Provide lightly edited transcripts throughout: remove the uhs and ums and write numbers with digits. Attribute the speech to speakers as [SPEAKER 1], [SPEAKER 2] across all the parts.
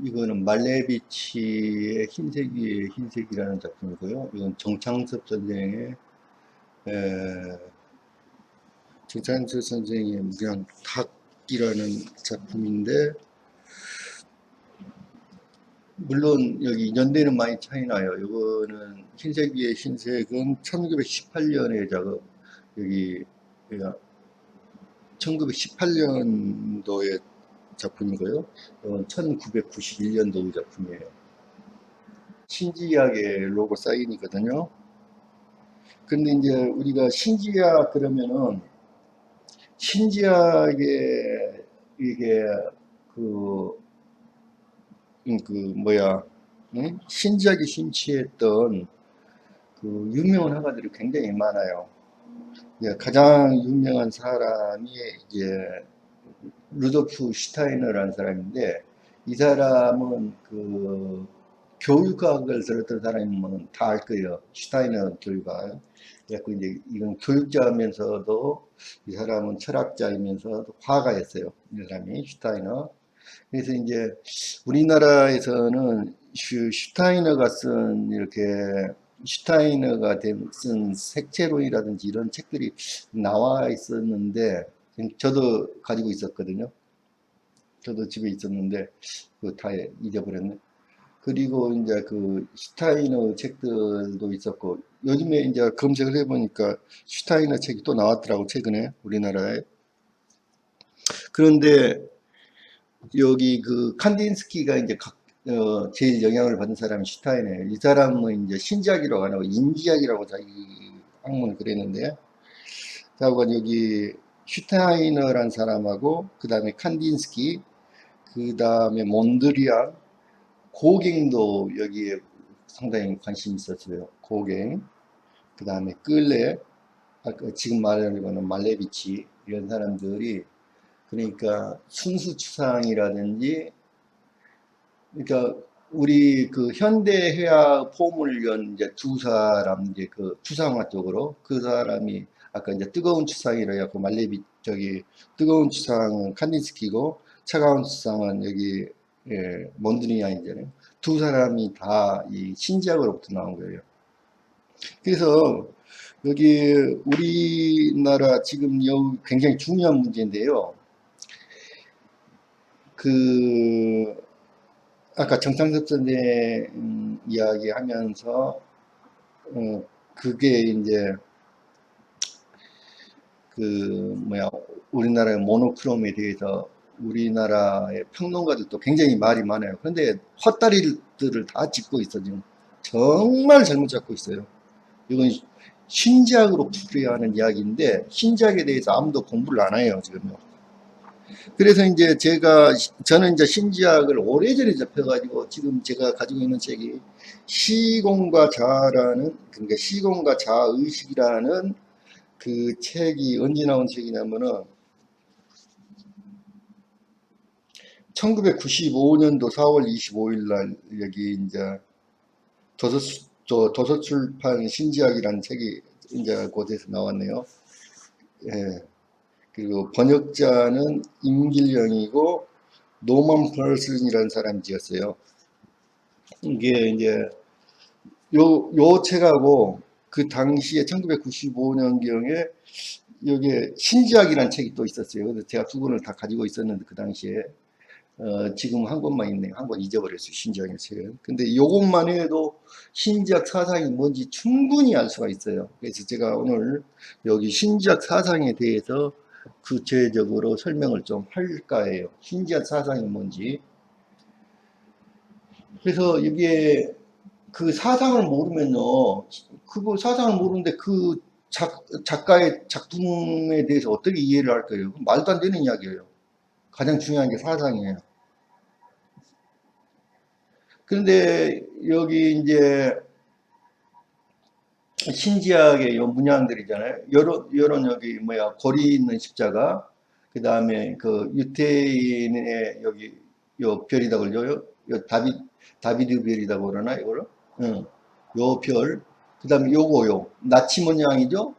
[SPEAKER 1] 이거는 말레비치의 흰색이 흰색이라는 작품이고요. 이건 정창섭 선생의 에, 정창섭 선생의 그냥 닭이라는 작품인데, 물론 여기 연대는 많이 차이 나요. 이거는 흰색 위에 흰색은 1918년에 작업, 여기 1918년도의 작품이고요. 이건 1991년도 작품이에요. 신지약의 로고 사인이거든요. 근데 이제 우리가 신지약 그러면은 신지약의 이게 그, 뭐야, 응? 신지약이 심취했던 그 유명한 화가들이 굉장히 많아요. 가장 유명한 사람이 이제 루도프 슈타이너라는 사람인데, 이 사람은 그 교육학을 들었던 사람이면 다 알 거예요. 슈타이너 교육학. 그래서 이제 이건 교육자면서도 이 사람은 철학자이면서도 화가였어요. 이 사람이 슈타이너. 그래서 이제 우리나라에서는 슈타이너가 쓴 이렇게 쓴 색채론이라든지 이런 책들이 나와 있었는데, 저도 가지고 있었거든요. 저도 집에 있었는데 그거 다 잊어버렸네. 그리고 이제 그 슈타이너 책들도 있었고, 요즘에 이제 검색을 해보니까 슈타이너 책이 또 나왔더라고, 최근에 우리나라에. 그런데 여기 그 칸딘스키가 이제 제일 영향을 받은 사람이 슈타이너예요. 이 사람은 이제 신지학이라고 안 하고 인지학이라고 자기 학문을 그랬는데, 자고가 여기 슈타이너란 사람하고 그 다음에 칸딘스키, 그 다음에 몬드리안, 고갱도 여기에 상당히 관심이 있었어요. 고갱, 그 다음에 끌레, 아까 지금 말하는 거는 말레비치, 이런 사람들이, 그러니까 순수추상이라든지, 그러니까 우리 그 현대회화 포문을 연 이제 두 사람, 이제 그 추상화 쪽으로, 그 사람이 아까 이제 뜨거운 추상이라 해갖고 저기 뜨거운 추상은 칸디스키고 차가운 추상은 여기 몬드리안이잖아요. 두 사람이 다 이 신지학으로부터 나온 거예요. 그래서 여기 우리나라 지금 굉장히 중요한 문제인데요. 그 아까 정창섭 선생 이야기하면서 그게 이제 그 뭐야, 우리나라의 모노크롬에 대해서 우리나라의 평론가들도 굉장히 말이 많아요. 그런데 헛다리들을 다 짚고 있어 지금. 정말 잘못 잡고 있어요. 이건 신지학으로 풀어야 하는 이야기인데 신지학에 대해서 아무도 공부를 안 해요 지금요. 그래서 이제 저는 이제 신지학을 오래전에 접해가지고 지금 제가 가지고 있는 책이 시공과 자라는, 그러니까 시공과 자의식이라는 그 책이 언제 나온 책이냐면은 1995년도 4월 25일 날 여기 이제 도서출판 신지학이라는 책이 이제 곳에서 나왔네요. 예. 그리고 번역자는 임길영이고 노만 펄슨이라는 사람이 지었어요. 이게 이제 요 책하고 그 당시에 1995년경에 여기에 신지학이라는 책이 또 있었어요. 그래서 제가 두 권을 다 가지고 있었는데 그 당시에 지금 한 권만 있네요. 한 권 잊어버렸어요. 신지학의 책은. 근데 요것만 해도 신지학 사상이 뭔지 충분히 알 수가 있어요. 그래서 제가 오늘 여기 신지학 사상에 대해서 구체적으로 설명을 좀 할까 해요. 신지학 사상이 뭔지. 그래서 이게 그 사상을 모르면요, 그거 사상을 모르는데 그 작가의 작품에 대해서 어떻게 이해를 할까요? 말도 안 되는 이야기예요. 가장 중요한 게 사상이에요. 그런데 여기 이제 신지학의 요 문양들이잖아요. 여론 여기 뭐야, 고리 있는 십자가, 그 다음에 그 유태인의 여기 요 별이다 그러죠. 요 다비드 별이라고 그러나 이거를? 응. 요 별. 그 다음에 요거요. 나치 문양이죠.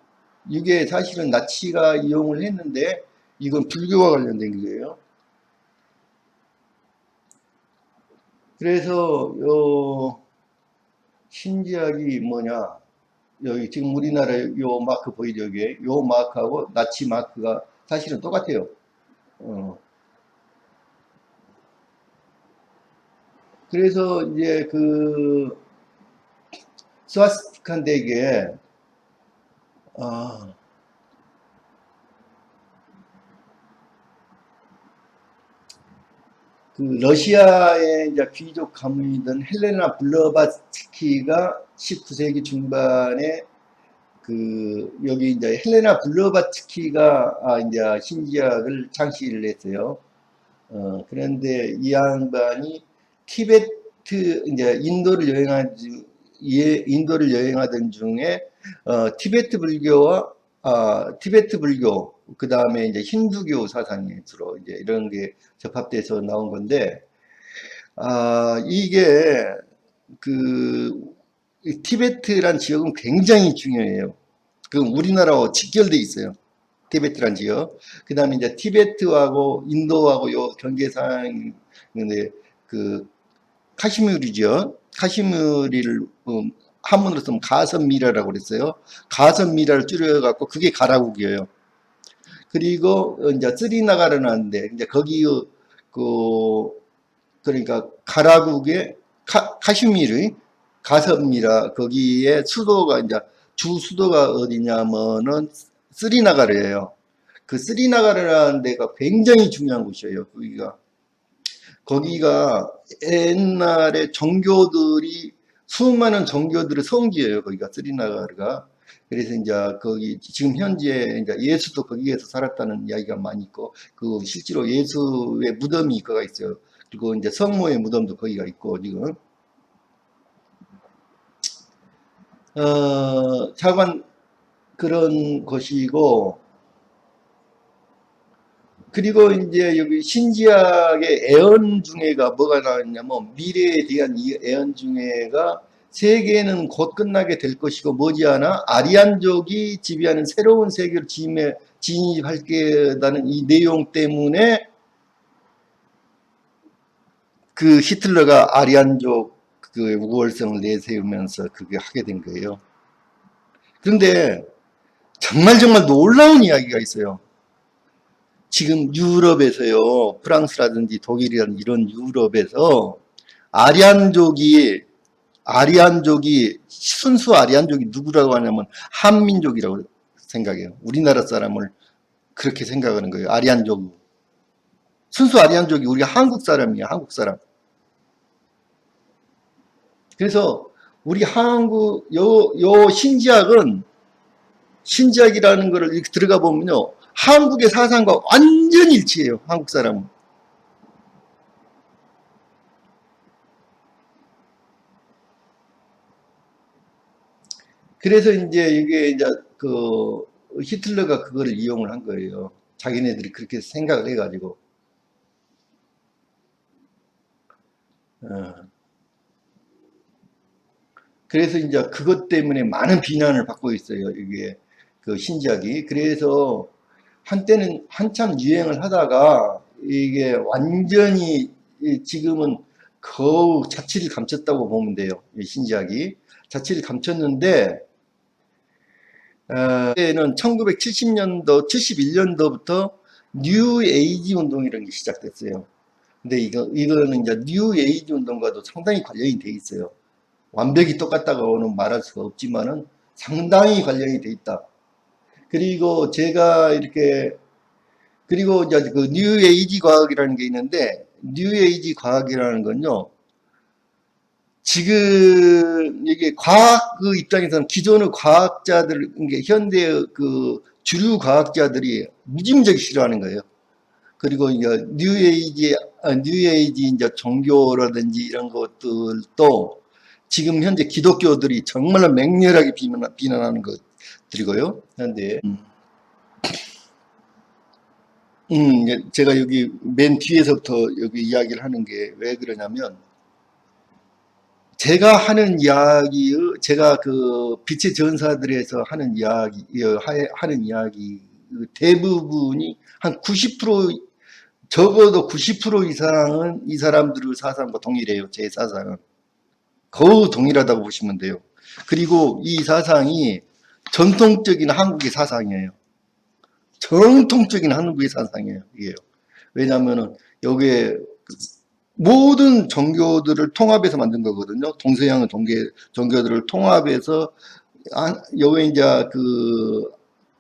[SPEAKER 1] 이게 사실은 나치가 이용을 했는데 이건 불교와 관련된 거예요. 그래서 요 신지학이 뭐냐? 여기 지금 우리나라 요 마크 보이죠? 여기 요 마크하고 나치 마크가 사실은 똑같아요. 어. 그래서 이제 그 스와스티카인데 이게 아, 그 러시아의 이제 귀족 가문이던 헬레나 블러바츠키가 19세기 중반에 그 여기 이제 헬레나 블러바츠키가 이제 신지학을 창시를 했어요. 그런데 이 양반이 티베트 이제 인도를 여행하던 중에 티베트 불교와 티베트 불교 그 다음에 이제 힌두교 사상이 주로 이제 이런 게 접합돼서 나온 건데 이게 그 티베트란 지역은 굉장히 중요해요. 그 우리나라와 직결돼 있어요. 티베트란 지역. 그 다음에 이제 티베트하고 인도하고 요 경계상인데 그 카시미르죠. 카시미르를 한문으로 쓰면 가선미라라고 그랬어요. 가선미라를 줄여갖고 그게 가라국이에요. 그리고 이제 쓰리나가를 하는데 이제 거기 그 그러니까 가라국의 카시미르 가선미라 거기에 수도가 이제 주 수도가 어디냐면은 쓰리나가르예요. 그 쓰리나가르라는 데가 굉장히 중요한 곳이에요. 거기가 옛날에 정교들이 수많은 정교들의 성지예요. 거기가 쓰리나가르가. 그래서 이제 거기 지금 현재 이제 예수도 거기에서 살았다는 이야기가 많이 있고 그 실제로 예수의 무덤이 거가 있어요. 그리고 이제 성모의 무덤도 거기가 있고 지금 차관 그런 곳이고 그리고 이제 여기 신지학의 애언 중에가 뭐가 나왔냐면 미래에 대한 이 애언 중에가 세계는 곧 끝나게 될 것이고 머지않아 아리안족이 지배하는 새로운 세계를 진입할 게다는 이 내용 때문에 그 히틀러가 아리안족 그 우월성을 내세우면서 그게 하게 된 거예요. 그런데 정말 놀라운 이야기가 있어요. 지금 유럽에서요, 프랑스라든지 독일이라든지 이런 유럽에서 아리안족이, 순수 아리안족이 누구라고 하냐면 한민족이라고 생각해요. 우리나라 사람을 그렇게 생각하는 거예요. 아리안족. 순수 아리안족이 우리 한국 사람이에요. 한국 사람. 그래서 우리 요 신지학이라는 거를 이렇게 들어가 보면요. 한국의 사상과 완전 일치해요. 한국 사람은. 그래서 이제 이게 이제 그 히틀러가 그거를 이용을 한 거예요. 자기네들이 그렇게 생각을 해가지고. 어. 그래서 이제 그것 때문에 많은 비난을 받고 있어요. 이게 그 신작이. 그래서 한때는 한참 유행을 하다가 이게 완전히 지금은 거의 자취를 감췄다고 보면 돼요. 이 신작이. 자취를 감췄는데 그때는 1970년도, 71년도부터 뉴 에이지 운동이라는 게 시작됐어요. 근데 이거는 이제 뉴 에이지 운동과도 상당히 관련이 돼 있어요. 완벽히 똑같다고는 말할 수가 없지만은 상당히 관련이 돼 있다. 그리고 제가 이렇게 그리고 이제 그 뉴 에이지 과학이라는 게 있는데 뉴 에이지 과학이라는 건요. 지금 이게 과학 그 입장에서는 기존의 과학자들, 이게 현대의 그 주류 과학자들이 무지무지하게 싫어하는 거예요. 그리고 이제 뉴에이지 이제 종교라든지 이런 것들도 지금 현재 기독교들이 정말로 맹렬하게 비난하는 것들이고요. 현재 제가 여기 맨 뒤에서부터 여기 이야기를 하는 게 왜 그러냐면 제가 하는 이야기, 제가 그 빛의 전사들에서 하는 이야기, 하는 이야기 대부분이 한 90% 적어도 90% 이상은 이 사람들의 사상과 동일해요. 제 사상은. 거의 동일하다고 보시면 돼요. 그리고 이 사상이 전통적인 한국의 사상이에요. 정통적인 한국의 사상이에요. 이게요. 왜냐하면은 여기에 모든 종교들을 통합해서 만든 거거든요. 동서양의 종교들을 통합해서 여기 이제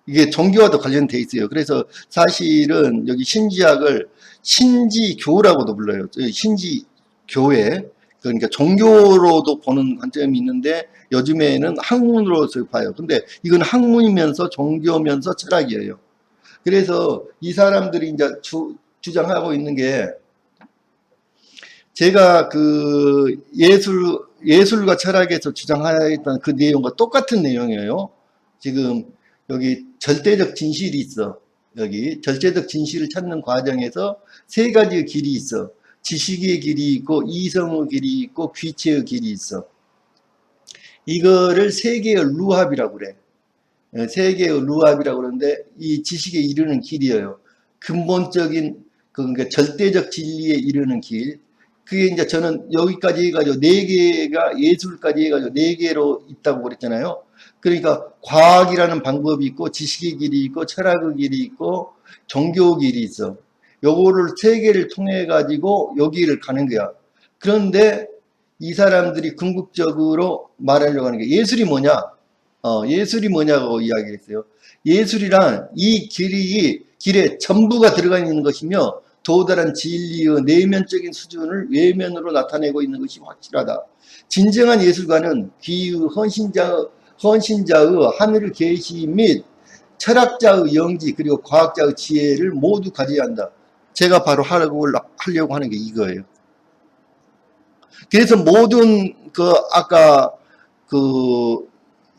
[SPEAKER 1] 이게 종교와도 관련돼 있어요. 그래서 사실은 여기 신지학을 신지교라고도 불러요. 신지교회. 그러니까 종교로도 보는 관점이 있는데 요즘에는 학문으로서 봐요. 근데 이건 학문이면서 종교면서 철학이에요. 그래서 이 사람들이 이제 주장하고 있는 게 제가 예술과 철학에서 주장하였던 그 내용과 똑같은 내용이에요. 지금 여기 절대적 진실이 있어. 여기 절대적 진실을 찾는 과정에서 세 가지의 길이 있어. 지식의 길이 있고 이성의 길이 있고 귀체의 길이 있어. 이거를 세 개의 루합이라고 그래. 세 개의 루합이라고 그러는데 이 지식에 이르는 길이에요. 근본적인 그러니까 절대적 진리에 이르는 길. 그게 이제 저는 여기까지 해가지고 네 개가 예술까지 해가지고 네 개로 있다고 그랬잖아요. 그러니까 과학이라는 방법이 있고 지식의 길이 있고 철학의 길이 있고 종교 길이 있어. 요거를 세 개를 통해 가지고 여기를 가는 거야. 그런데 이 사람들이 궁극적으로 말하려고 하는 게 예술이 뭐냐? 예술이 뭐냐고 이야기했어요. 예술이란 이 길에 전부가 들어가 있는 것이며 도달한 진리의 내면적인 수준을 외면으로 나타내고 있는 것이 확실하다. 진정한 예술가는 귀의 헌신자의 하늘 계시 및 철학자의 영지 그리고 과학자의 지혜를 모두 가져야 한다. 제가 바로 하려고 하는 게 이거예요. 그래서 모든 아까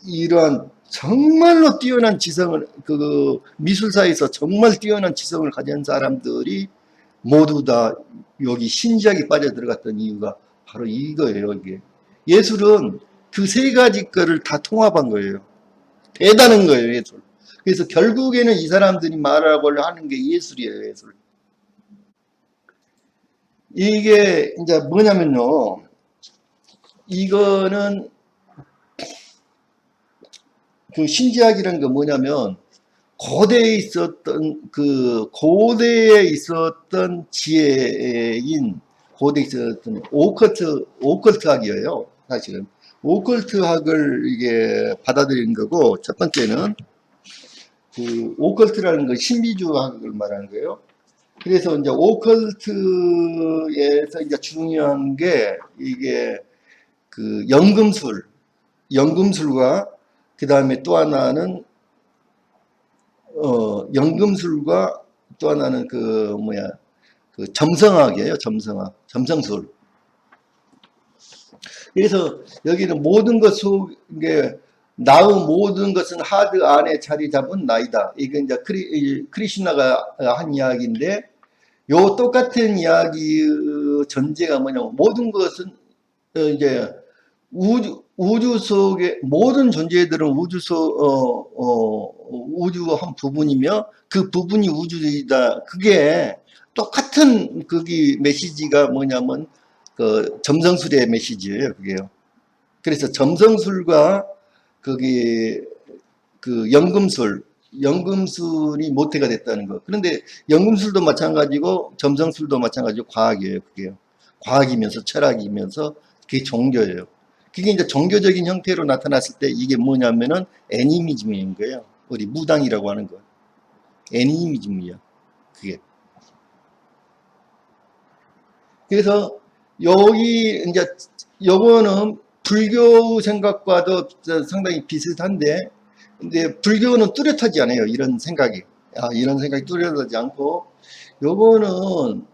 [SPEAKER 1] 이러한 정말로 뛰어난 지성을 미술사에서 정말 뛰어난 지성을 가진 사람들이 모두 다 여기 신지학에 빠져들어갔던 이유가 바로 이거예요. 이게 예술은 그 세 가지 거를 다 통합한 거예요. 대단한 거예요. 예술. 그래서 결국에는 이 사람들이 말하고 하는 게 예술이에요. 예술. 이게 이제 뭐냐면요. 이거는 신지학이라는 게 뭐냐면 고대에 있었던 지혜인 고대에 있었던 오컬트학이에요. 사실은 오컬트학을 이게 받아들이는 거고 첫 번째는 오컬트라는 건 신비주의학을 말하는 거예요. 그래서 이제 오컬트에서 이제 중요한 게 이게 연금술과 그 다음에 또 하나는 연금술과 또 하나는 점성학이에요. 점성술. 그래서 여기는 모든 것 속에 나의 모든 것은 하드 안에 자리 잡은 나이다. 이건 이제 크리시나가 한 이야기인데 요 똑같은 이야기의 전제가 뭐냐면 모든 것은 이제 우주 속의 모든 존재들은 우주 한 부분이며 그 부분이 우주이다. 그게 똑같은 메시지가 뭐냐면 점성술의 메시지예요. 그게요. 그래서 점성술과 거기 연금술이 모태가 됐다는 거. 그런데 연금술도 마찬가지고 점성술도 마찬가지고 과학이에요. 그게요. 과학이면서 철학이면서 그게 종교예요. 그게 이제 종교적인 형태로 나타났을 때 이게 뭐냐면은 애니미즘인 거예요. 우리 무당이라고 하는 거. 애니미즘이야. 그게. 그래서 여기 이제 요거는 불교 생각과도 상당히 비슷한데 근데 불교는 뚜렷하지 않아요. 이런 생각이. 이런 생각이 뚜렷하지 않고 요거는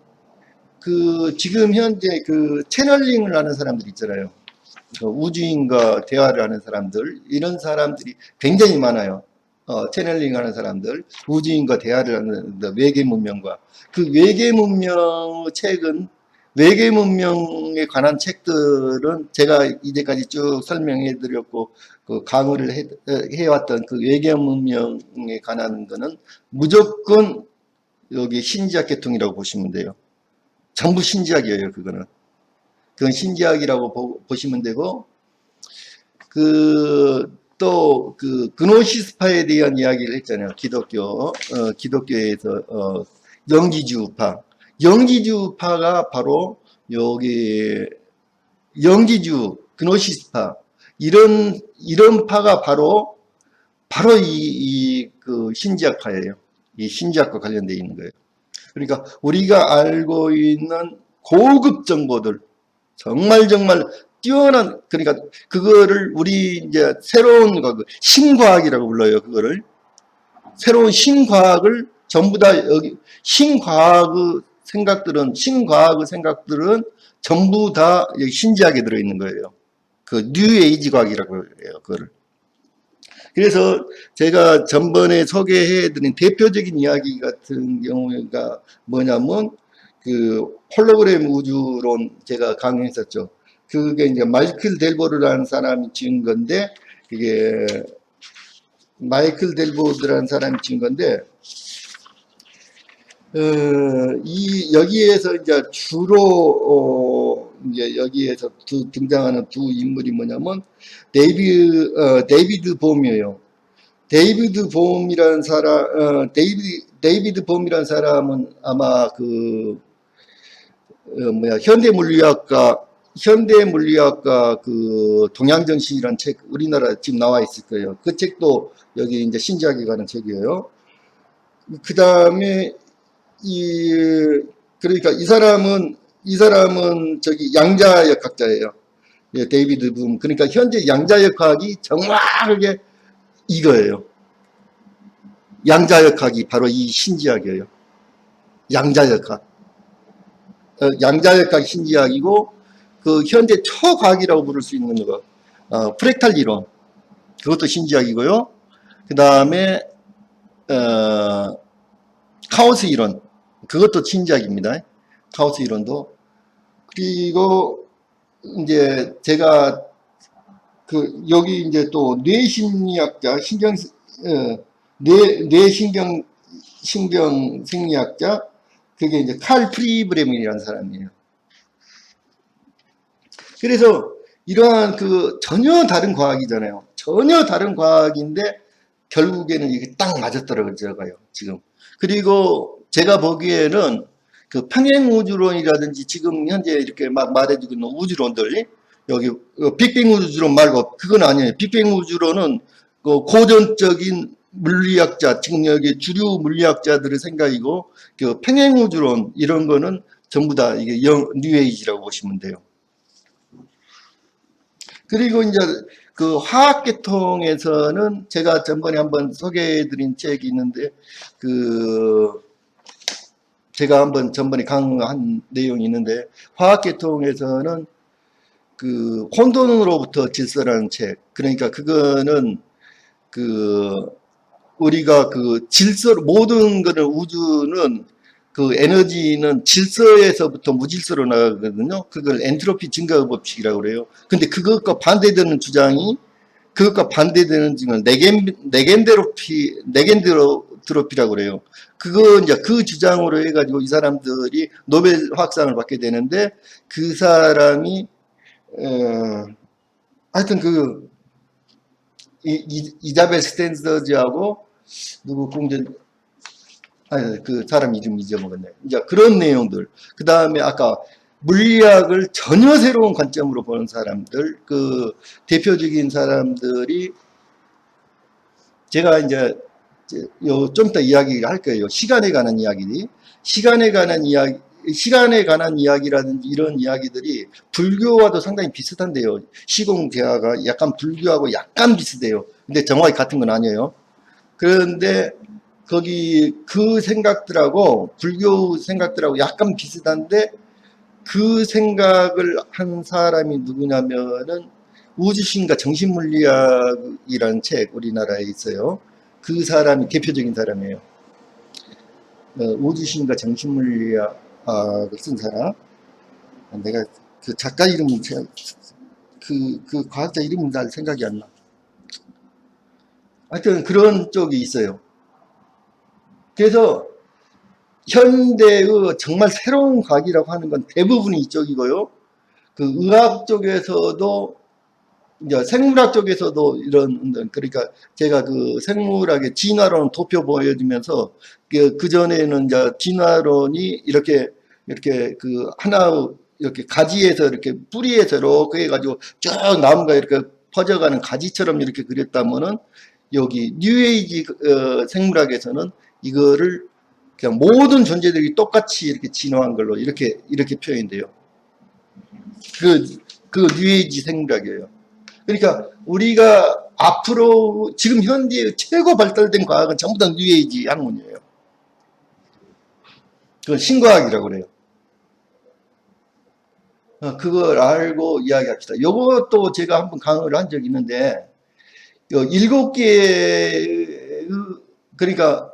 [SPEAKER 1] 지금 현재 채널링을 하는 사람들 있잖아요. 우주인과 대화를 하는 사람들, 이런 사람들이 굉장히 많아요. 채널링 하는 사람들, 우주인과 대화를 하는 외계 문명과 외계 문명 책은 외계 문명에 관한 책들은 제가 이제까지 쭉 설명해 드렸고 강의를 해왔던 외계 문명에 관한 거는 무조건 여기 신지학 계통이라고 보시면 돼요. 전부 신지학이에요, 그거는. 그건 신지학이라고 보시면 되고, 그노시스파에 대한 이야기를 했잖아요. 기독교에서, 영지주파. 영지주파가 바로 여기, 그노시스파. 이런 파가 바로 그 신지학파예요. 이 신지학과 관련되어 있는 거예요. 그러니까 우리가 알고 있는 고급 정보들, 정말 뛰어난, 그러니까 그거를 우리 이제 새로운 신과학이라고 불러요. 그거를 새로운 신과학을 전부 다 여기 신과학의 생각들은 전부 다 여기 신지학에 들어있는 거예요. 그 뉴에이지 과학이라고 해요. 그거를. 그래서 제가 전번에 소개해드린 대표적인 이야기 같은 경우가 뭐냐면 그 홀로그램 우주론 제가 강의했었죠. 그게 이제 마이클 델보르라는 사람이 지은 건데, 그게 마이클 델보르라는 사람이 지은 건데, 여기에서 이제 주로 이제 여기에서 등장하는 두 인물이 뭐냐면 데이비드 봄이에요. 데이비드 봄이라는 사람은 아마 현대물리학과 그 동양정신이라는 책 우리나라 지금 나와 있을 거예요. 그 책도 여기 이제 신지학에 관한 책이에요. 그 다음에 그러니까 이 사람은 저기 양자역학자예요. 예, 데이비드 붐. 그러니까 현재 양자역학이 정확하게 이거예요. 양자역학이 바로 이 신지학이에요. 양자역학. 양자역학 신지학이고, 그 현재 초과학이라고 부를 수 있는 거, 프랙탈 이론. 그것도 신지학이고요. 그 다음에, 카오스 이론. 그것도 신지학입니다. 카오스 이론도. 그리고, 이제 제가 여기 이제 또 뇌심리학자, 신경생리학자, 그게 이제 칼 프리브레민이라는 사람이에요. 그래서 이러한 전혀 다른 과학이잖아요. 전혀 다른 과학인데 결국에는 이게 딱 맞아떨어져가요, 지금. 그리고 제가 보기에는 그 평행우주론이라든지 지금 현재 이렇게 막 말해주고 있는 우주론들, 여기 빅뱅 우주론 말고 그건 아니에요. 빅뱅 우주론은 그 고전적인 물리학자, 지금 여기 주류 물리학자들의 생각이고, 그 평행우주론 이런 거는 전부 다 이게 뉴에이지라고 보시면 돼요. 그리고 이제 그 화학계통에서는 제가 전번에 한번 소개해드린 책이 있는데, 제가 한번 전번에 강의한 내용이 있는데, 화학계통에서는 혼돈으로부터 질서라는 책. 그러니까 그거는 우리가 모든 거는 우주는 에너지는 질서에서부터 무질서로 나가거든요. 그걸 엔트로피 증가 법칙이라고 그래요. 근데 그것과 반대되는 주장을 네겐드로피라고 그래요. 이제 그 주장으로 해가지고 이 사람들이 노벨 화학상을 받게 되는데, 그 사람이, 하여튼 이자벨 스탠더즈하고 누구 그 사람 이름 잊어먹었네. 이제 그런 내용들. 그 다음에 아까 물리학을 전혀 새로운 관점으로 보는 사람들, 대표적인 사람들이 제가 이제 좀 이따 이야기를 할 거예요. 시간에 관한 이야기라든지 이런 이야기들이 불교와도 상당히 비슷한데요. 시공대화가 약간 불교하고 약간 비슷해요. 근데 정확히 같은 건 아니에요. 그런데 거기 생각들하고 불교 생각들하고 약간 비슷한데, 그 생각을 한 사람이 누구냐면은 우주신과 정신물리학이라는 책 우리나라에 있어요. 그 사람이 대표적인 사람이에요. 우주신과 정신물리학을 쓴 사람. 내가 그 작가 이름은 그 과학자 이름은 잘 생각이 안 나. 하여튼 그런 쪽이 있어요. 그래서 현대의 정말 새로운 과학이라고 하는 건 대부분이 이쪽이고요. 그 의학 쪽에서도 이제 생물학 쪽에서도 이런, 그러니까 제가 그 생물학의 진화론 도표 보여주면서 그 전에는 이제 진화론이 이렇게 그 하나 이렇게 가지에서 이렇게 뿌리에서 이렇게 해가지고 쭉 나무가 이렇게 퍼져가는 가지처럼 이렇게 그렸다면은 여기 뉴에이지 생물학에서는 이거를 그냥 모든 존재들이 똑같이 이렇게 진화한 걸로 이렇게 표현돼요. 그, 그 뉴에이지 생물학이에요. 그러니까 우리가 앞으로 지금 현재 최고 발달된 과학은 전부 다 뉴에이지 학문이에요. 그건 신과학이라고 그래요. 그걸 알고 이야기합시다. 요것도 제가 한번 강의를 한 적이 있는데, 일곱 개의, 그러니까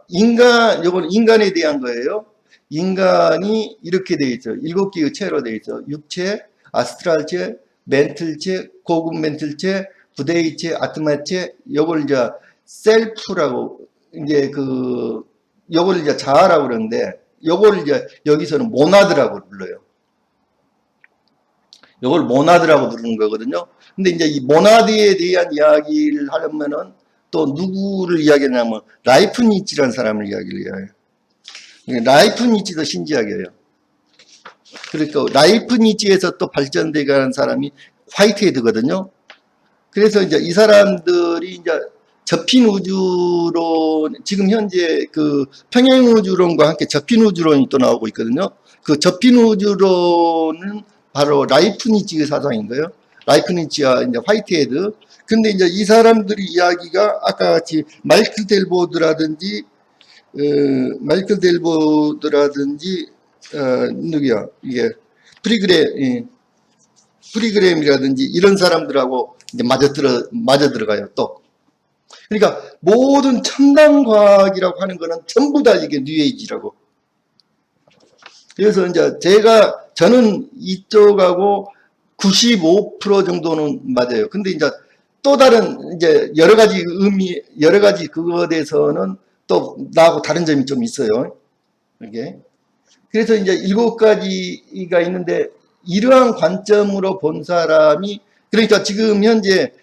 [SPEAKER 1] 요건 인간에 대한 거예요. 인간이 이렇게 돼 있어요. 일곱 개의 체로 돼 있어. 육체, 아스트랄체, 멘틀체, 고급 멘틀체, 부대이체, 아트마체, 요걸 이제 셀프라고, 이제 요걸 이제 자아라고 그러는데, 요걸 이제 여기서는 모나드라고 불러요. 요걸 모나드라고 부르는 거거든요. 근데 이제 이 모나드에 대한 이야기를 하려면은 또 누구를 이야기하냐면 라이프니츠라는 사람을 이야기를 해요. 라이프니츠도 신지학이에요. 그러니까 라이프니츠에서 또 발전돼 가는 사람이 화이트헤드거든요. 그래서 이제 이 사람들이 이제 접힌 우주론, 지금 현재 그 평행 우주론과 함께 접힌 우주론이 또 나오고 있거든요. 그 접힌 우주론은 바로 라이프니츠의 사상인 거예요. 라이프니츠와 이제 화이트헤드. 근데 이제 이 사람들이 이야기가 아까 같이 마이클 델보드라든지, 누구야, 이게, 프리그램이라든지 이런 사람들하고 이제 맞아 들어가요, 또. 그러니까 모든 첨단 과학이라고 하는 거는 전부 다 이게 뉴에이지라고. 그래서 이제 저는 이쪽하고 95% 정도는 맞아요. 근데 이제 또 다른 이제 여러 가지 그거에 대해서는 또 나하고 다른 점이 좀 있어요. 이게. 그래서 이제 일곱 가지가 있는데 이러한 관점으로 본 사람이 그러니까 지금 현재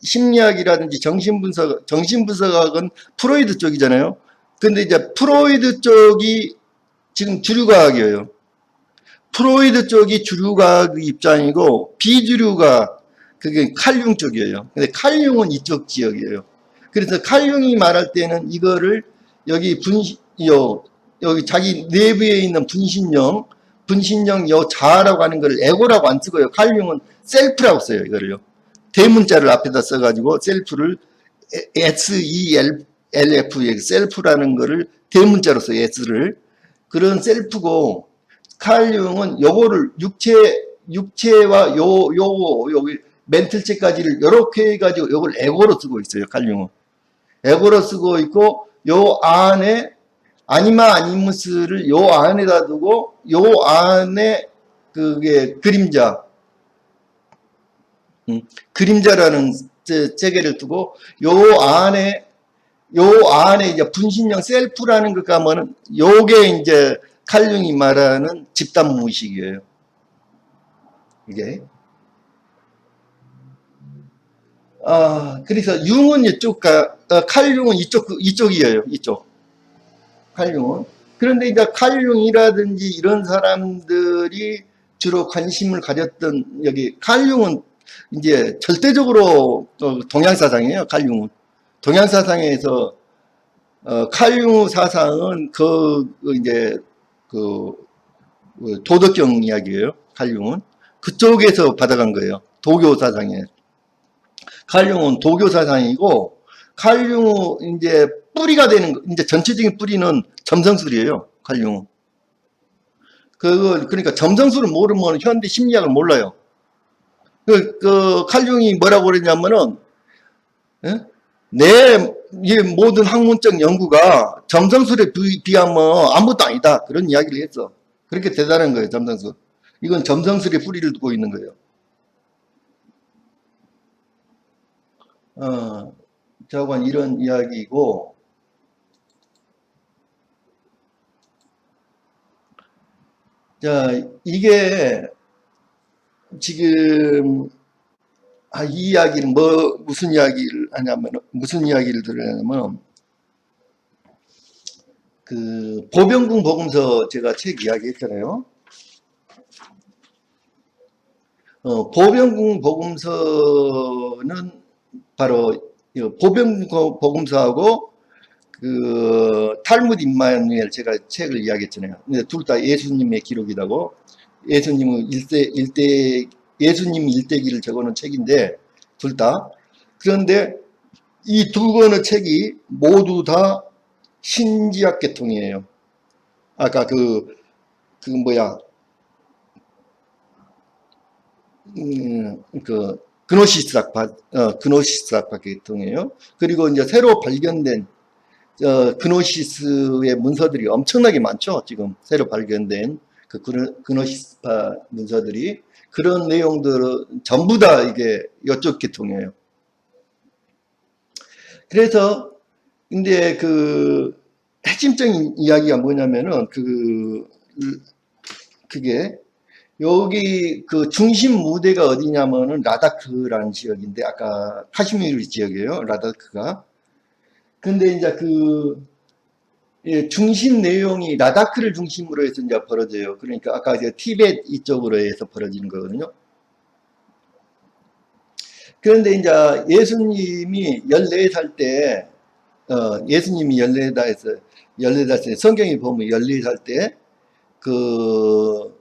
[SPEAKER 1] 심리학이라든지 정신분석학은 프로이드 쪽이잖아요. 근데 이제 프로이드 쪽이 지금 주류과학이에요. 프로이드 쪽이 주류과학 입장이고 비주류가 그게 칼융 쪽이에요. 근데 칼융은 이쪽 지역이에요. 그래서 칼융이 말할 때는 이거를 여기 여기 자기 내부에 있는 분신령 요 자아라고 하는 걸 에고라고 안 쓰고요. 칼융은 셀프라고 써요. 이거를요. 대문자를 앞에다 써가지고 셀프를 SELF 셀프라는 거를 대문자로 써요. S를. 그런 셀프고 칼륨은 요거를 육체와 여기 멘틀체까지를 요렇게 해가지고 요걸 에고로 쓰고 있어요. 칼륨은. 에고로 쓰고 있고 요 안에 아니마 아니무스를 요 안에다 두고 요 안에 그게 그림자라는 체계를 두고 요 안에 이제 분신형 셀프라는 것 가면은 요게 이제 칼융이 말하는 집단 무의식이에요. 이게. 그래서 융은 칼융은 이쪽이에요. 이쪽. 칼융은. 그런데 이제 칼융이라든지 이런 사람들이 주로 관심을 가졌던 여기 칼융은 이제 절대적으로 동양사상이에요. 칼융은. 동양사상에서 칼융 사상은 이제 그 도덕경 이야기예요. 칼융은 그쪽에서 받아간 거예요. 도교 사상에. 칼융은 도교 사상이고 칼융 이제 뿌리가 되는 이제 전체적인 뿌리는 점성술이에요. 칼융. 그러니까 점성술을 모르면 현대 심리학을 몰라요. 칼융이 뭐라고 그러냐면은 예? 이 모든 학문적 연구가 점성술에 비하면 아무것도 아니다. 그런 이야기를 했어. 그렇게 대단한 거예요, 점성술. 이건 점성술에 뿌리를 두고 있는 거예요. 저건 이런 이야기이고, 자, 이게 지금 이 이야기를 무슨 이야기를 하냐면 무슨 이야기를 들으냐면 그 보병궁 복음서 제가 책 이야기 했잖아요. 보병궁 복음서는 바로 보병궁 복음서하고 그 탈무드 임마누엘 제가 책을 이야기했잖아요. 근데 둘 다 예수님의 기록이라고 예수님은 예수님 일대기를 적어놓은 책인데 둘 다. 그런데 이 두 권의 책이 모두 다 신지학 계통이에요. 아까 그 뭐야 그노시스 학파 계통이에요. 그리고 이제 새로 발견된 그노시스의 문서들이 엄청나게 많죠. 지금 새로 발견된 그 그노시스파 문서들이 그런 내용들은 전부 다 이게 이쪽 계통이에요. 그래서 근데 그 핵심적인 이야기가 뭐냐면은 그게 여기 그 중심 무대가 어디냐면은 라다크라는 지역인데 아까 카시미르 지역이에요. 라다크가. 근데 이제 중심 내용이 라다크를 중심으로 해서 이제 벌어져요. 그러니까 아까 이제 티벳 이쪽으로 해서 벌어지는 거거든요. 그런데 이제 예수님이 14살 때, 예수님이 14살, 성경에 보면 14살 때, 그,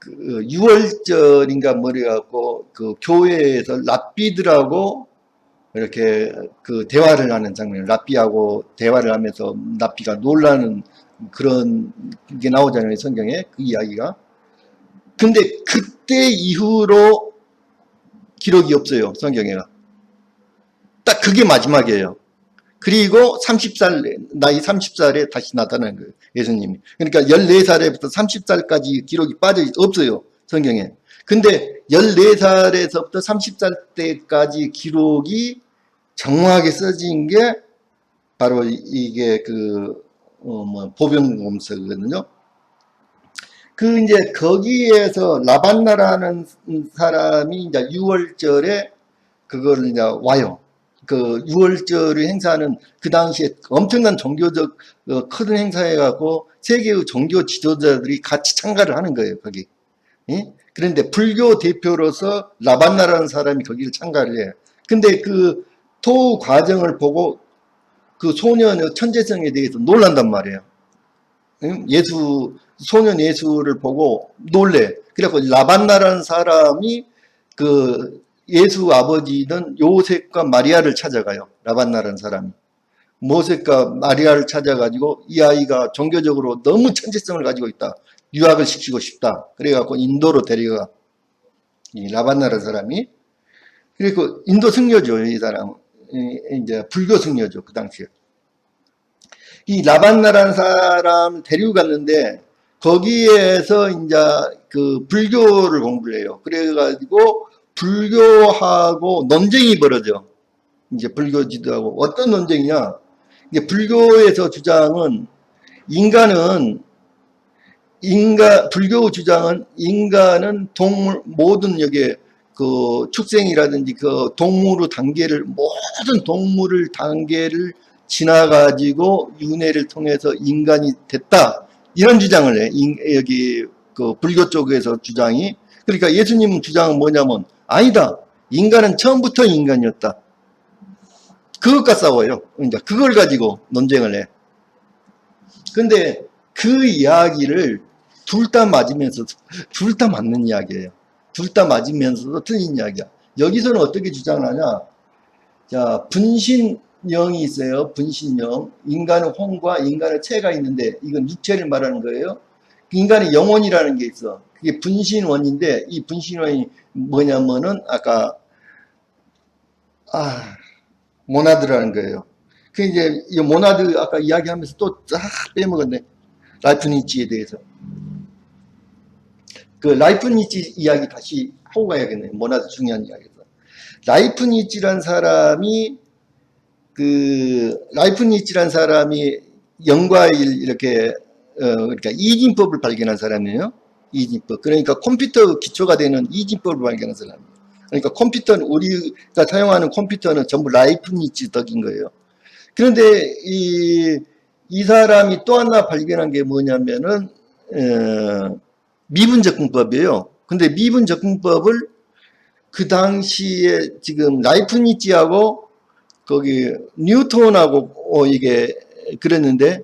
[SPEAKER 1] 6월절인가 뭐래갖고, 그 교회에서 랍비들하고 이렇게 그 대화를 하는 장면, 랍비하고 대화를 하면서 랍비가 놀라는 그런 게 나오잖아요, 성경에. 그 이야기가. 근데 그때 이후로 기록이 없어요, 성경에. 딱 그게 마지막이에요. 그리고 나이 30살에 다시 나타나는 거예요, 예수님이. 그러니까 14살에부터 30살까지 기록이 없어요, 성경에. 근데 14살에서부터 30살 때까지 기록이 정확하게 써진 게 바로 이게 보병검서거든요. 이제 거기에서 라반나라는 사람이 이제 6월절에 그거를 이제 와요. 그 6월절을 행사하는 그 당시에 엄청난 종교적 큰 행사해갖고 세계의 종교 지도자들이 같이 참가를 하는 거예요, 거기. 예? 그런데 불교 대표로서 라반나라는 사람이 거기를 참가를 해요. 근데 그 토 과정을 보고 그 소년의 천재성에 대해서 놀란단 말이에요. 소년 예수를 보고 놀래. 그래갖고 라반나라는 사람이 그 예수 아버지는 요셉과 마리아를 찾아가요. 라반나라는 사람이. 모세과 마리아를 찾아가지고 이 아이가 종교적으로 너무 천재성을 가지고 있다. 유학을 시키고 싶다. 그래갖고 인도로 데려가. 이 라반나라는 사람이. 그리고 인도 승려죠. 이 사람은. 이제 불교 승려죠. 그 당시에. 이 라반나라는 사람을 데리고 갔는데 거기에서 이제 그 불교를 공부를 해요. 그래가지고 불교하고 논쟁이 벌어져. 이제 불교 지도하고 어떤 논쟁이냐? 이게 불교에서 주장은 불교 주장은 인간은 모든 여기에 그 축생이라든지 그 모든 동물의 단계를 지나가지고 윤회를 통해서 인간이 됐다. 이런 주장을 해. 여기 그 불교 쪽에서 주장이. 그러니까 예수님 주장은 뭐냐면 아니다. 인간은 처음부터 인간이었다. 그것과 싸워요. 그러니까 그걸 가지고 논쟁을 해. 근데 그 이야기를 둘 다 맞는 이야기예요. 둘 다 맞으면서도 틀린 이야기야. 여기서는 어떻게 주장을 하냐? 자, 분신령이 있어요. 분신령. 인간의 혼과 인간의 체가 있는데 이건 육체를 말하는 거예요. 인간의 영혼이라는 게 있어. 그게 분신원인데 이 분신원이 뭐냐면은 아까 모나드라는 거예요. 그 이제 이 모나드 아까 이야기하면서 또 빼먹었네. 라이프니치에 대해서. 그 라이프니치 이야기 다시 하고 가야겠네요. 모나드 중요한 이야기에서. 라이프니치란 사람이 라이프니치란 사람이 0과 1 이렇게 그러니까 이진법을 발견한 사람이에요. 이진법. 그러니까 컴퓨터 기초가 되는 이진법을 발견한 사람이에요. 그러니까 컴퓨터는, 우리가 사용하는 컴퓨터는 전부 라이프니츠 덕인 거예요. 그런데 이 사람이 또 하나 발견한 게 뭐냐면은, 미분 접근법이에요. 근데 미분 접근법을 그 당시에 지금 라이프니츠하고 거기 뉴턴하고 이게 그랬는데,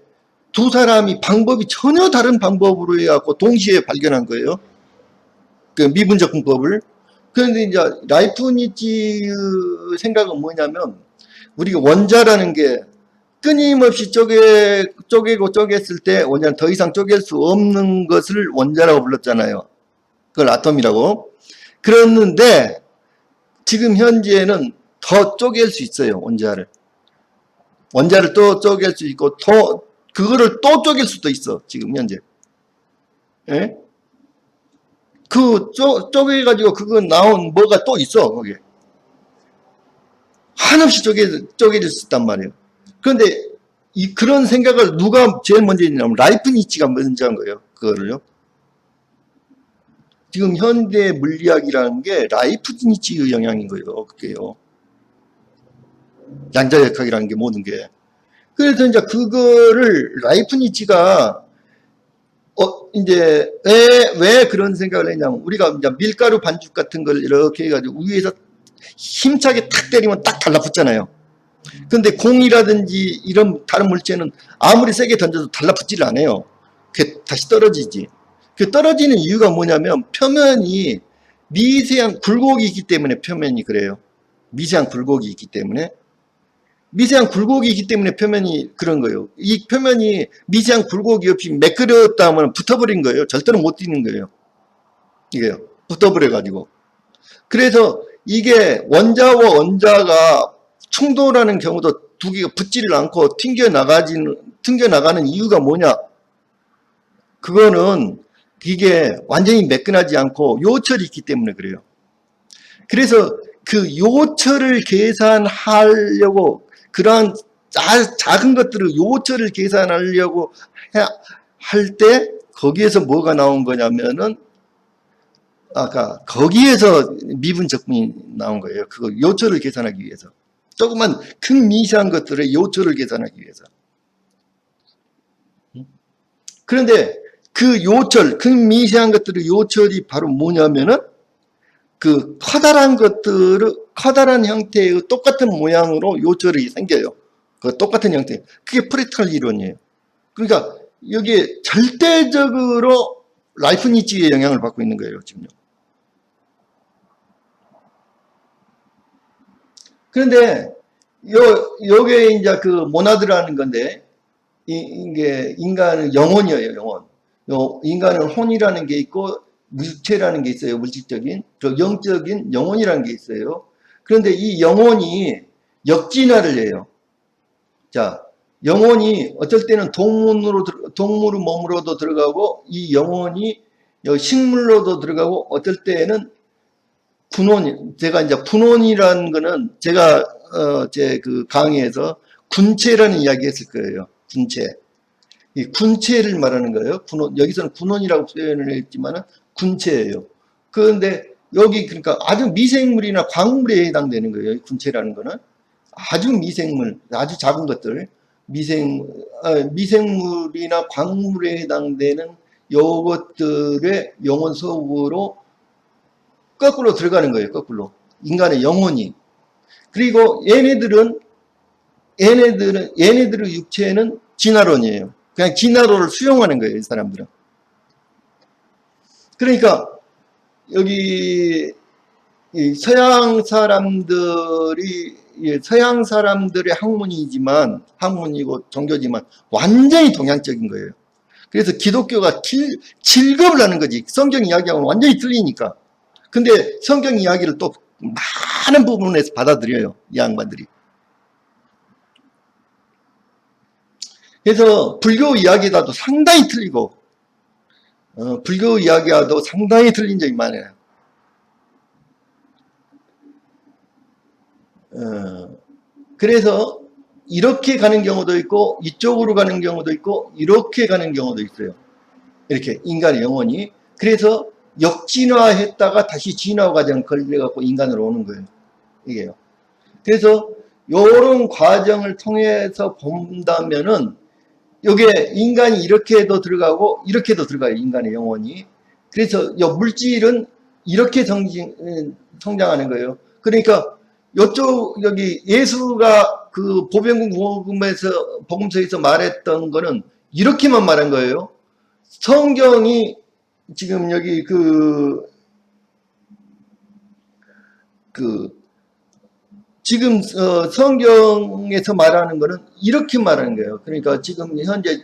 [SPEAKER 1] 두 사람이 방법이 전혀 다른 방법으로 해갖고 동시에 발견한 거예요. 그 미분적분법을. 그런데 이제 라이프니츠 생각은 뭐냐면, 우리가 원자라는 게 끊임없이 쪼개고 쪼갰을 때 원자는 더 이상 쪼갤 수 없는 것을 원자라고 불렀잖아요. 그걸 아톰이라고. 그랬는데 지금 현재는 더 쪼갤 수 있어요. 원자를 또 쪼갤 수 있고, 그거를 또 쪼갤 수도 있어. 지금 현재. 예? 쪼개가지고 그거 나온 뭐가 또 있어. 거기에. 한없이 쪼개질 수 있단 말이에요. 그런데 그런 생각을 누가 제일 먼저 했냐면 라이프니츠가 먼저 한 거예요. 그거를요. 지금 현대 물리학이라는 게 라이프니츠의 영향인 거예요. 그게요. 양자역학이라는 게 모든 게. 그래서 이제 그거를 라이프니츠가 이제 왜 그런 생각을 했냐면, 우리가 이제 밀가루 반죽 같은 걸 이렇게 해가지고 위에서 힘차게 탁 때리면 딱 달라붙잖아요. 근데 공이라든지 이런 다른 물체는 아무리 세게 던져도 달라붙지를 않아요. 그게 다시 떨어지지. 그 떨어지는 이유가 뭐냐면, 표면이 미세한 굴곡이 있기 때문에 표면이 그래요. 미세한 굴곡이 있기 때문에. 미세한 굴곡이 있기 때문에 표면이 그런 거예요. 이 표면이 미세한 굴곡이 없이 매끄럽다 하면 붙어버린 거예요. 절대로 못 뛰는 거예요. 이게요. 붙어버려가지고. 그래서 이게 원자와 원자가 충돌하는 경우도 두 개가 붙지를 않고 튕겨나가는 이유가 뭐냐? 그거는 이게 완전히 매끈하지 않고 요철이 있기 때문에 그래요. 그래서 그 요철을 계산하려고, 그러한 작은 것들을 요철을 계산하려고 할 때 거기에서 뭐가 나온 거냐면은, 아까 거기에서 미분 적분이 나온 거예요. 그거 요철을 계산하기 위해서. 조그만 극미세한 것들의 요철을 계산하기 위해서. 그런데 그 요철, 극미세한 것들의 요철이 바로 뭐냐면은, 그 커다란 형태의 똑같은 모양으로 요철이 생겨요. 그 똑같은 형태. 그게 프랙탈 이론이에요. 그러니까 여기에 절대적으로 라이프니츠의 영향을 받고 있는 거예요, 지금요. 그런데 요게 이제 그 모나드라는 건데, 이게 인간은 영혼이에요, 영혼. 인간은 혼이라는 게 있고 물체라는 게 있어요, 물질적인. 그 영적인 영혼이라는 게 있어요. 그런데 이 영혼이 역진화를 해요. 자, 영혼이 어쩔 때는 동물의 몸으로도 들어가고, 이 영혼이 식물로도 들어가고, 어쩔 때는 제가 이제 분혼이라는 거는 제가 제 그 강의에서 군체라는 이야기 했을 거예요. 군체. 이 군체를 말하는 거예요. 여기서는 군혼이라고 표현을 했지만은 군체예요. 그런데 여기 그러니까 아주 미생물이나 광물에 해당되는 거예요. 군체라는 거는 아주 미생물, 아주 작은 것들, 미생물이나 광물에 해당되는 요것들의 영혼 속으로 거꾸로 들어가는 거예요. 거꾸로. 인간의 영혼이. 그리고 얘네들의 육체는 진화론이에요. 그냥 진화론을 수용하는 거예요. 이 사람들은. 그러니까 여기 서양 사람들의 학문이고 종교지만 완전히 동양적인 거예요. 그래서 기독교가 질겁을 하는 거지. 성경 이야기하고는 완전히 틀리니까. 근데 성경 이야기를 또 많은 부분에서 받아들여요. 이 양반들이. 그래서 불교 이야기와도 상당히 틀리고, 불교 이야기와도 상당히 틀린 점이 많아요. 그래서 이렇게 가는 경우도 있고 이쪽으로 가는 경우도 있고 이렇게 가는 경우도 있어요. 이렇게 인간의 영혼이. 그래서 역진화했다가 다시 진화 과정 걸려갖고 인간으로 오는 거예요. 이게요. 그래서 요런 과정을 통해서 본다면은 요게 인간이 이렇게도 들어가고 이렇게도 들어가요. 인간의 영혼이. 그래서 요 물질은 이렇게 성장하는 거예요. 그러니까 요쪽 여기 예수가 그 보병국 복음서에서 말했던 거는 이렇게만 말한 거예요. 성경이 지금 여기 지금 성경에서 말하는 거는 이렇게 말하는 거예요. 그러니까 지금 현재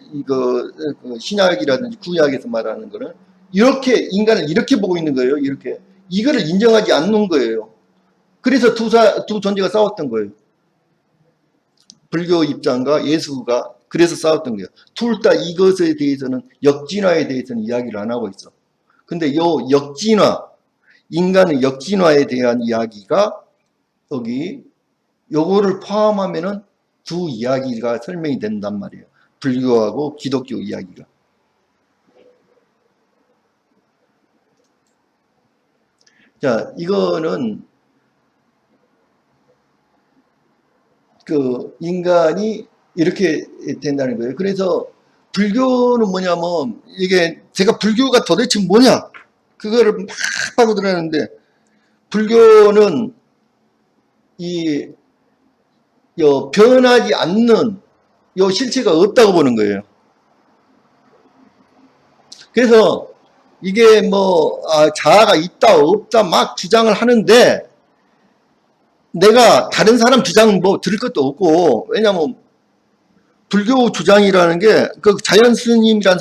[SPEAKER 1] 신약이라든지 구약에서 말하는 거는 이렇게 인간을 이렇게 보고 있는 거예요. 이렇게 이거를 인정하지 않는 거예요. 그래서 두 존재가 싸웠던 거예요. 불교 입장과 예수가 그래서 싸웠던 거예요. 둘 다 이것에 대해서는 역진화에 대해서는 이야기를 안 하고 있어. 근데 요 역진화, 인간의 역진화에 대한 이야기가 여기 요거를 포함하면은 두 이야기가 설명이 된단 말이에요. 불교하고 기독교 이야기가. 자, 이거는 그 인간이 이렇게 된다는 거예요. 그래서 불교는 뭐냐면 이게 제가 불교가 도대체 뭐냐 그거를 막 하고 들었는데 불교는 변하지 않는 요 실체가 없다고 보는 거예요. 그래서 이게 자아가 있다 없다 막 주장을 하는데 내가 다른 사람 주장 들을 것도 없고, 왜냐면 불교 주장이라는 게 그 자연 스님이란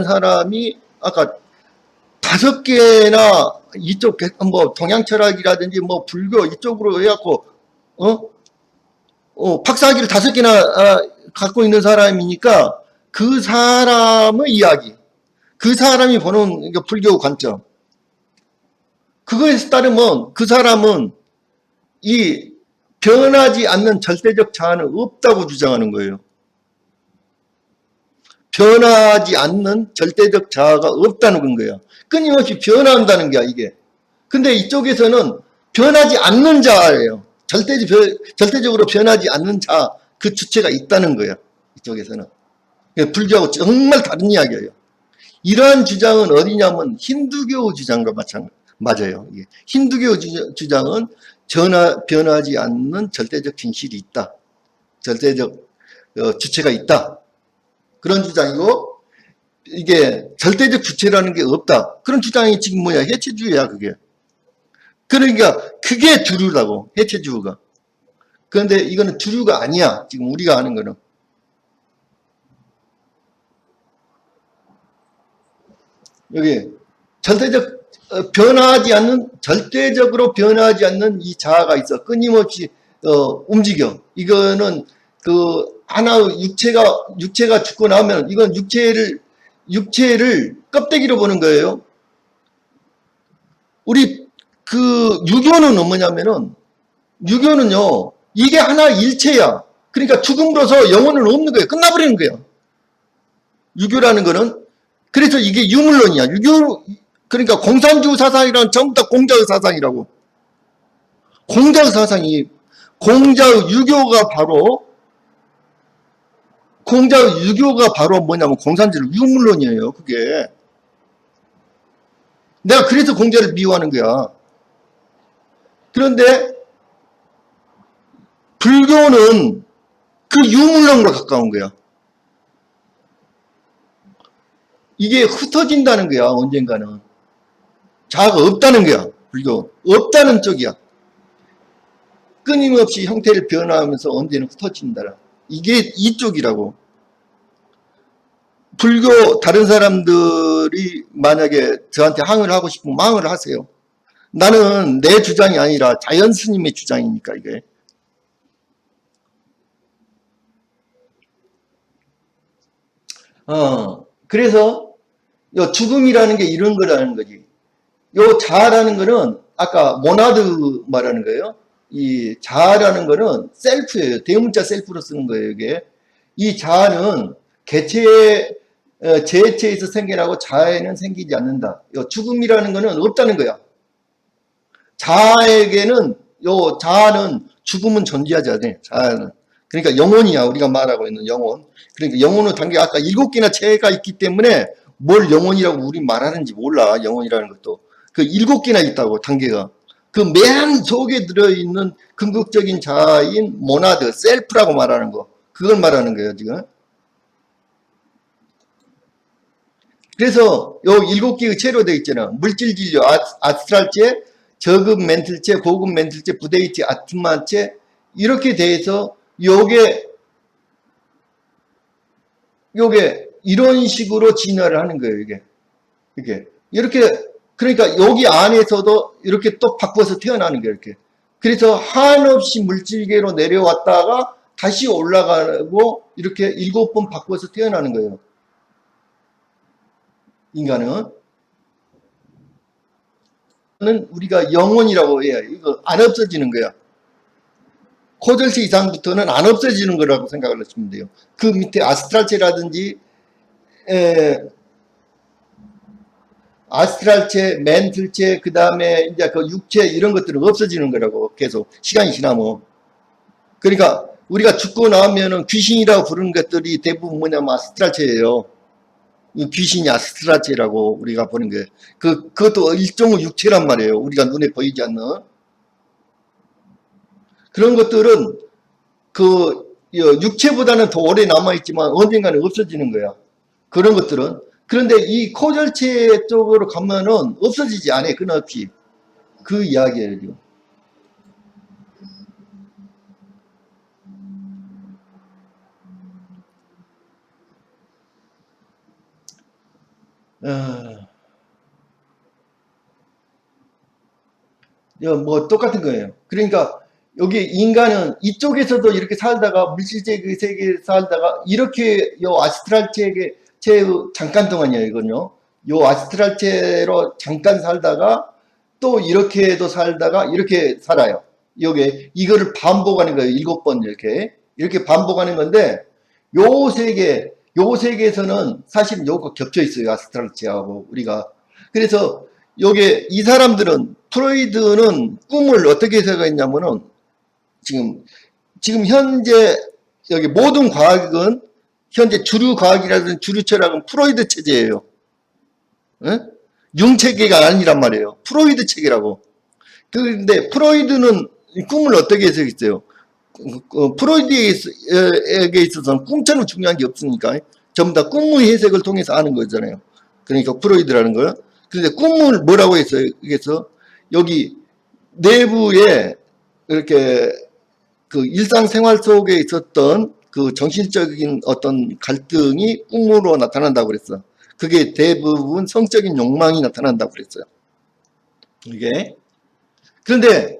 [SPEAKER 1] 사람이 아까 5개나 이쪽 동양 철학이라든지 불교 이쪽으로 해갖고 박사학위를 5개나 갖고 있는 사람이니까 그 사람의 이야기, 그 사람이 보는 불교 관점, 그거에 따르면 그 사람은 이 변하지 않는 절대적 자아는 없다고 주장하는 거예요. 변하지 않는 절대적 자아가 없다는 거예요. 끊임없이 변한다는 게 이게. 근데 이쪽에서는 변하지 않는 자아예요. 절대적으로 변하지 않는 자아, 그 주체가 있다는 거예요. 이쪽에서는. 불교하고 정말 다른 이야기예요. 이러한 주장은 어디냐면 힌두교 주장과 맞아요. 힌두교 주장은 변하지 않는 절대적 진실이 있다. 절대적 주체가 있다. 그런 주장이고, 이게 절대적 주체라는 게 없다. 그런 주장이 지금 뭐야? 해체주의야, 그게. 그러니까 그게 주류라고, 해체주의가. 그런데 이거는 주류가 아니야. 지금 우리가 하는 거는. 여기 절대적으로 변하지 않는 이 자아가 있어. 끊임없이 움직여. 이거는 하나의 육체가 죽고 나면 이건 육체를 껍데기로 보는 거예요. 우리 유교는 뭐냐면은, 유교는요, 이게 하나 일체야. 그러니까 죽음으로써 영혼은 없는 거예요. 끝나버리는 거예요. 유교라는 거는. 그래서 이게 유물론이야. 그러니까 공산주의 사상이란 전부 다 공자의 사상이라고. 공자의 유교가 바로 뭐냐면 공산주의 유물론이에요. 그게. 내가 그래서 공자를 미워하는 거야. 그런데 불교는 그 유물론으로 가까운 거야. 이게 흩어진다는 거야. 언젠가는. 자아가 없다는 거야. 불교. 없다는 쪽이야. 끊임없이 형태를 변화하면서 언제는 흩어진다. 이게 이쪽이라고. 불교 다른 사람들이 만약에 저한테 항의를 하고 싶으면 항의를 하세요. 나는 내 주장이 아니라 자연 스님의 주장이니까 이게. 그래서 요 죽음이라는 게 이런 거라는 거지. 요 자아라는 거는 아까 모나드 말하는 거예요. 이 자아라는 거는 셀프예요. 대문자 셀프로 쓰는 거예요, 이게. 이 자아는 재체에서 생겨나고 자아에는 생기지 않는다. 요 죽음이라는 거는 없다는 거야. 자아에게는, 자아는 죽음은 존재하지 않아요. 자아는. 그러니까 영혼이야. 우리가 말하고 있는 영혼. 그러니까 영혼은 단계 아까 7개나 체가 있기 때문에 뭘 영혼이라고 우리 말하는지 몰라. 영혼이라는 것도. 그 7개나 있다고, 단계가. 그 맨 속에 들어있는 궁극적인 자아인 모나드, 셀프라고 말하는 거. 그걸 말하는 거예요, 지금. 그래서 요 7개의 체로 되어 있잖아. 물질 진료, 아스트랄체, 저급 멘틀체, 고급 멘틀체, 부데이티, 아트마체, 이렇게 돼서 요게 이런 식으로 진화를 하는 거예요, 이게. 이렇게, 그러니까 여기 안에서도 이렇게 또 바꿔서 태어나는 거예요, 이렇게. 그래서 한없이 물질계로 내려왔다가 다시 올라가고 이렇게 7번 바꿔서 태어나는 거예요. 인간은. 우리가 영혼이라고 해야 이거 안 없어지는 거야. 코절체 이상부터는 안 없어지는 거라고 생각을 하시면 돼요. 그 밑에 아스트랄체라든지 아스트랄체, 멘틀체, 그 다음에 이제 그 육체 이런 것들은 없어지는 거라고 계속 시간이 지나면. 그러니까 우리가 죽고 나면은 귀신이라고 부르는 것들이 대부분 뭐냐면 아스트랄체예요. 귀신이 아스트랄체라고 우리가 보는 게 그것도 일종의 육체란 말이에요. 우리가 눈에 보이지 않는 그런 것들은 그 육체보다는 더 오래 남아있지만 언젠가는 없어지는 거야. 그런 것들은. 그런데 이 코절체 쪽으로 가면은 없어지지 않아요. 끊임없이. 그 이야기예요. 지금. 뭐 똑같은 거예요. 그러니까 여기 인간은 이쪽에서도 이렇게 살다가 물질적 세계에 살다가 이렇게 요 아스트랄체의 잠깐 동안이에요. 이건요. 요 아스트랄체로 잠깐 살다가 또 이렇게도 살다가 이렇게 살아요. 요게 이거를 반복하는 거예요. 7번 이렇게 반복하는 건데 요 세계에서는 사실 요거 겹쳐 있어요. 아스트랄체하고 우리가. 그래서 요게 이 사람들은 프로이드는 꿈을 어떻게 해석했냐면은 지금 현재 여기 모든 과학은 현재 주류 과학이라든 주류 철학은 프로이드 체제예요. 에? 융체계가 아니란 말이에요. 프로이드 체계라고. 그런데 프로이드는 꿈을 어떻게 해석했어요? 프로이드에게 있어서는 꿈처럼 중요한 게 없으니까 전부 다 꿈의 해석을 통해서 아는 거잖아요. 그러니까 프로이드라는 거요. 그런데 꿈을 뭐라고 했어요? 그래서 여기 내부에 이렇게 그 일상생활 속에 있었던 그 정신적인 어떤 갈등이 꿈으로 나타난다고 그랬어. 그게 대부분 성적인 욕망이 나타난다고 그랬어요. 이게. 그런데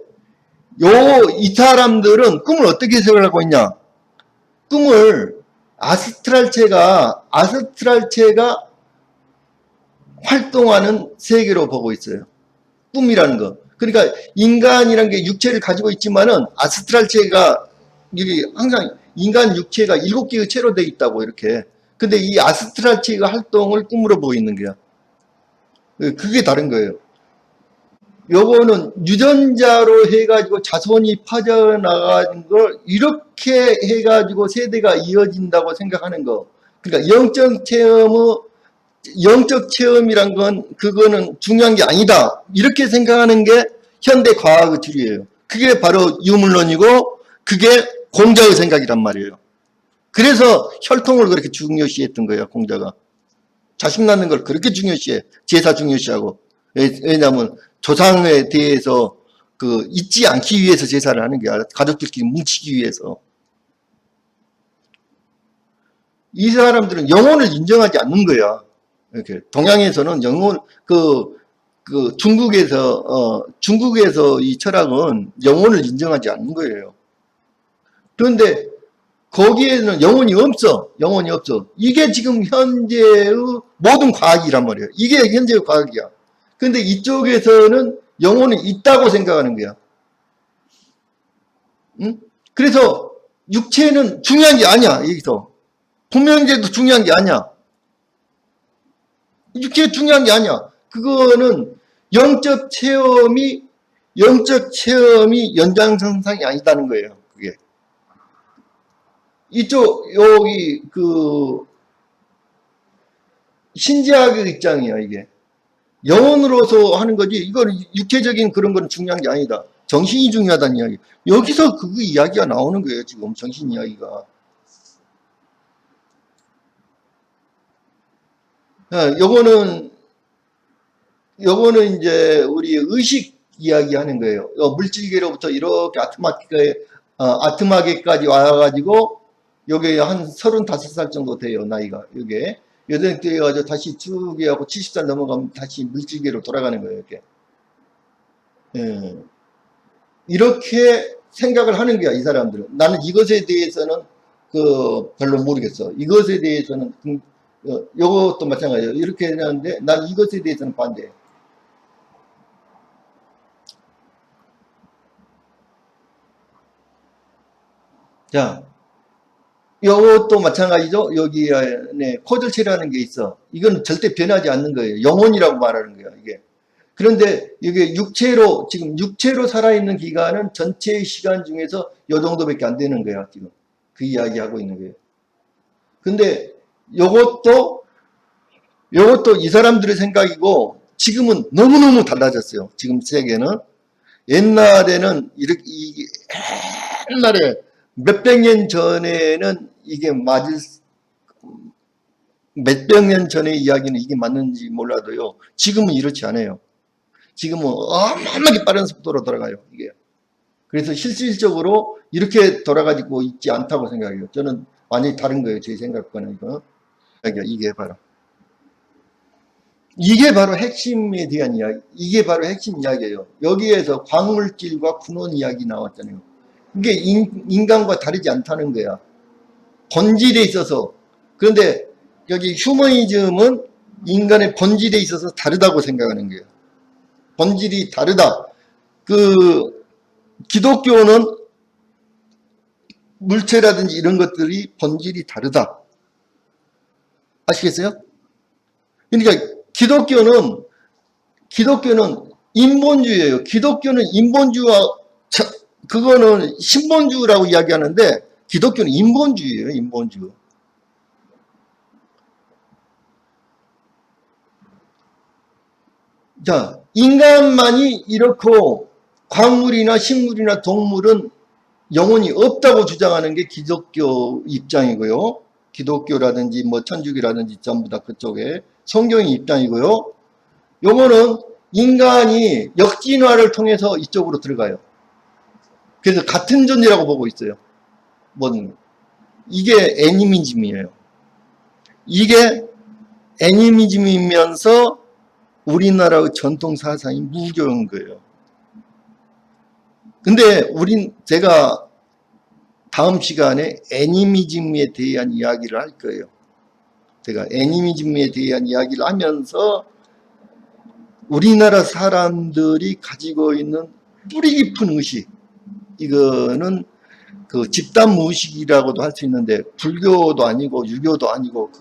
[SPEAKER 1] 이 사람들은 꿈을 어떻게 해석을 하고 있냐? 꿈을 아스트랄체가 활동하는 세계로 보고 있어요. 꿈이라는 거. 그러니까 인간이라는 게 육체를 가지고 있지만은 아스트랄체가 이게 항상 인간 육체가 7개의 체로 되어 있다고 이렇게. 근데 이 아스트랄체가 활동을 꿈으로 보고 있는 거야. 그게 다른 거예요. 요거는 유전자로 해가지고 자손이 퍼져나가는 걸 이렇게 해가지고 세대가 이어진다고 생각하는 거. 그러니까 영적 체험이란 건 그거는 중요한 게 아니다. 이렇게 생각하는 게 현대 과학의 주류예요. 그게 바로 유물론이고 그게 공자의 생각이란 말이에요. 그래서 혈통을 그렇게 중요시했던 거예요. 공자가. 자식 낳는 걸 그렇게 중요시해. 제사 중요시하고. 왜냐하면 조상에 대해서 그 잊지 않기 위해서 제사를 하는 게 아니라 가족들끼리 뭉치기 위해서. 이 사람들은 영혼을 인정하지 않는 거야. 이렇게 동양에서는 영혼 중국에서 이 철학은 영혼을 인정하지 않는 거예요. 그런데 거기에는 영혼이 없어. 이게 지금 현재의 모든 과학이란 말이에요. 이게 현재의 과학이야. 근데 이쪽에서는 영혼이 있다고 생각하는 거야. 응? 그래서 육체는 중요한 게 아니야. 여기서 분명제도 중요한 게 아니야. 육체 중요한 게 아니야. 그거는 영적 체험이 연장선상이 아니다는 거예요. 그게 이쪽 여기 그 신지학의 입장이야. 이게 영혼으로서 하는 거지. 이건 육체적인 그런 건 중요한 게 아니다. 정신이 중요하다는 이야기. 여기서 그 이야기가 나오는 거예요. 지금 정신 이야기가. 요거는 이제 우리 의식 이야기 하는 거예요. 물질계로부터 이렇게 아트마계까지 와가지고, 요게 한 35살 정도 돼요, 나이가. 요게. 여덟 대 해가지고 다시 쭉 해갖고 70살 넘어가면 다시 물질계로 돌아가는 거예요, 이렇게. 예. 이렇게 생각을 하는 거야, 이 사람들은. 나는 이것에 대해서는 별로 모르겠어. 이것에 대해서는, 요것도 마찬가지예요. 이렇게 하는데, 난 이것에 대해서는 반대해. 자, 요것도 마찬가지죠. 여기 안에 코들체라는 게 있어. 이건 절대 변하지 않는 거예요. 영혼이라고 말하는 거야, 이게. 그런데 이게 지금 육체로 살아있는 기간은 전체의 시간 중에서 요 정도밖에 안 되는 거야, 지금. 그 이야기 하고 있는 거예요. 근데 요것도 이 사람들의 생각이고, 지금은 너무너무 달라졌어요. 지금 세계는. 옛날에는 옛날에 몇백 년 전에는 이게 몇백 년 전의 이야기는 이게 맞는지 몰라도요. 지금은 이렇지 않아요. 지금은 어마어마하게 빠른 속도로 돌아가요, 이게. 그래서 실질적으로 이렇게 돌아가지고 있지 않다고 생각해요. 저는 완전히 다른 거예요, 제 생각과는. 이게 바로. 이게 바로 핵심에 대한 이야기, 이게 바로 핵심 이야기예요. 여기에서 광물질과 군원 이야기 나왔잖아요. 이게 인간과 다르지 않다는 거야. 본질에 있어서. 그런데 여기 휴머니즘은 인간의 본질에 있어서 다르다고 생각하는 거예요. 본질이 다르다. 기독교는 물체라든지 이런 것들이 본질이 다르다. 아시겠어요? 그러니까 기독교는 인본주의예요. 기독교는 인본주의와 그거는 신본주의라고 이야기하는데 기독교는 인본주의예요. 인본주의. 자, 인간만이 이렇고 광물이나 식물이나 동물은 영혼이 없다고 주장하는 게 기독교 입장이고요. 기독교라든지 뭐 천주교라든지 전부 다 그쪽에 성경의 입장이고요. 요거는 인간이 역진화를 통해서 이쪽으로 들어가요. 그래서 같은 존재라고 보고 있어요. 이게 애니미즘이에요. 이게 애니미즘이면서 우리나라의 전통 사상이 무교인 거예요. 근데 제가 다음 시간에 애니미즘에 대한 이야기를 할 거예요. 제가 애니미즘에 대한 이야기를 하면서 우리나라 사람들이 가지고 있는 뿌리 깊은 의식, 이거는 집단 무의식이라고도 할 수 있는데 불교도 아니고 유교도 아니고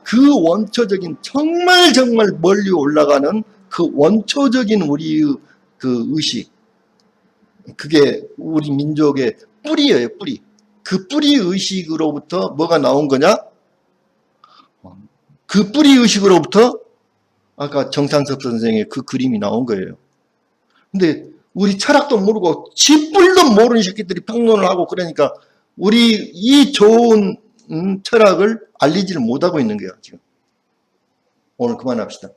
[SPEAKER 1] 그 원초적인 정말 멀리 올라가는 그 원초적인 우리의 의식, 그게 우리 민족의 뿌리예요, 뿌리. 그 뿌리 의식으로부터 뭐가 나온 거냐? 그 뿌리 의식으로부터 아까 정상섭 선생의 그 그림이 나온 거예요. 근데 우리 철학도 모르고 쥐뿔도 모르는 새끼들이 평론을 하고 그러니까 우리 이 좋은 철학을 알리지를 못하고 있는 거야, 지금. 오늘 그만합시다.